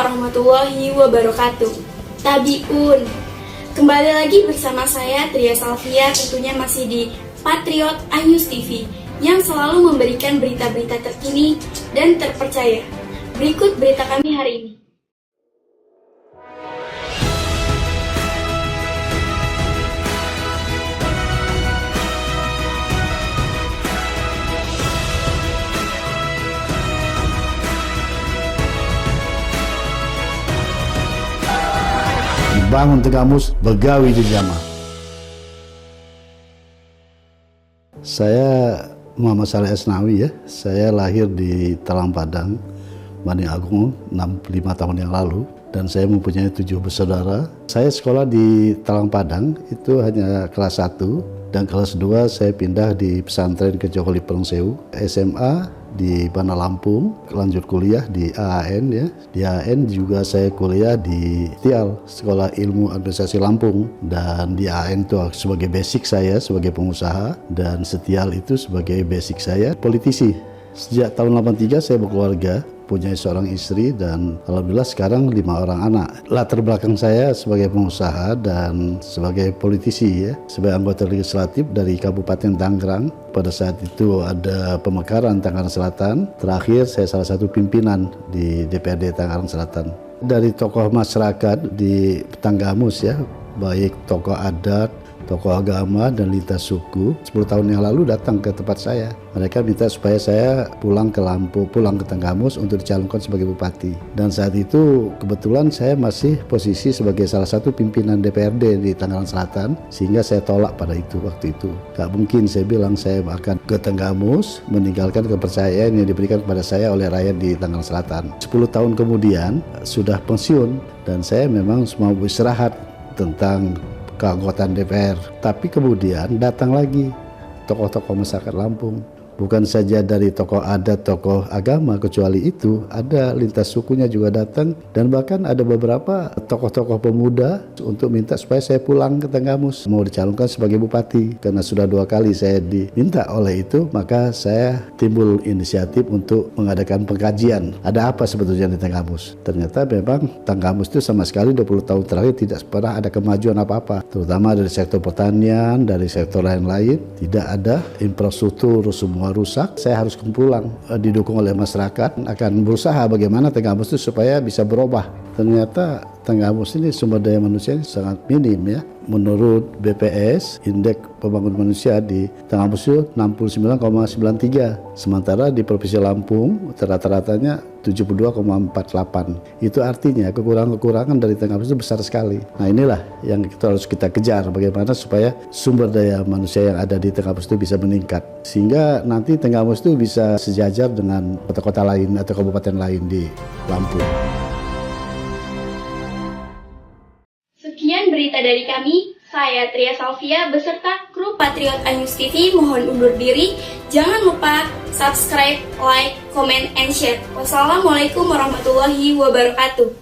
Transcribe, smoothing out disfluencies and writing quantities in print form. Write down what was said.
warahmatullahi wabarakatuh. Tabiun. Kembali lagi bersama saya Tria Salvia, tentunya masih di Patriot iNews TV yang selalu memberikan berita-berita terkini dan terpercaya. Berikut berita kami hari ini. Bangun Tegamus, begawi di jamaah. Saya Muhammad Saleh Asnawi ya. Saya lahir di Talang Padang, Bani Agung 65 tahun yang lalu, dan saya mempunyai 7 bersaudara. Saya sekolah di Talang Padang itu hanya kelas 1, dan kelas 2 saya pindah di pesantren ke Jogoli Perongsewu. SMA di Bana Lampung, lanjut kuliah di AAN ya. Di AAN juga saya kuliah di TIAL, Sekolah Ilmu Administrasi Lampung, dan di AAN itu sebagai basic saya sebagai pengusaha, dan SETIAL itu sebagai basic saya politisi. Sejak tahun 83 saya berkeluarga, punya seorang istri, dan alhamdulillah sekarang 5 orang anak. Latar belakang saya sebagai pengusaha dan sebagai politisi ya, sebagai anggota legislatif dari Kabupaten Tangerang. Pada saat itu ada pemekaran Tangerang Selatan. Terakhir saya salah satu pimpinan di DPRD Tangerang Selatan. Dari tokoh masyarakat di Tanggamus ya, baik tokoh adat, tokoh agama, dan lintas suku, 10 tahun yang lalu datang ke tempat saya. Mereka minta supaya saya pulang ke Lampung, pulang ke Tanggamus untuk dicalonkan sebagai bupati. Dan saat itu kebetulan saya masih posisi sebagai salah satu pimpinan DPRD di Tangerang Selatan, sehingga saya tolak pada itu waktu itu. Gak mungkin saya bilang saya akan ke Tanggamus meninggalkan kepercayaan yang diberikan kepada saya oleh rakyat di Tangerang Selatan. 10 tahun kemudian sudah pensiun, dan saya memang mau istirahat tentang keanggotaan DPR. Tapi kemudian datang lagi tokoh-tokoh masyarakat Lampung. Bukan saja dari tokoh adat, tokoh agama, kecuali itu ada lintas sukunya juga datang, dan bahkan ada beberapa tokoh-tokoh pemuda untuk minta supaya saya pulang ke Tanggamus, mau dicalonkan sebagai bupati. Karena sudah 2 kali saya diminta oleh itu, maka saya timbul inisiatif untuk mengadakan pengkajian. Ada apa sebetulnya di Tanggamus? Ternyata memang Tanggamus itu sama sekali 20 tahun terakhir tidak pernah ada kemajuan apa-apa, terutama dari sektor pertanian, dari sektor lain-lain. Tidak ada infrastruktur, semua rusak. Saya harus pulang, didukung oleh masyarakat, akan berusaha bagaimana Tanggamus itu supaya bisa berubah. Ternyata Tanggamus ini sumber daya manusia sangat minim ya. Menurut BPS, indeks pembangunan manusia di Tanggamus itu 69,93. Sementara di Provinsi Lampung rata-ratanya 72,48. Itu artinya kekurangan dari Tanggamus itu besar sekali. Nah, inilah yang harus kita kejar, bagaimana supaya sumber daya manusia yang ada di Tanggamus itu bisa meningkat, sehingga nanti Tanggamus itu bisa sejajar dengan kota-kota lain atau kabupaten lain di Lampung. Sekian berita dari kami, saya Tria Salvia beserta kru Patriot iNews TV mohon undur diri. Jangan lupa subscribe, like, comment, and share. Wassalamualaikum warahmatullahi wabarakatuh.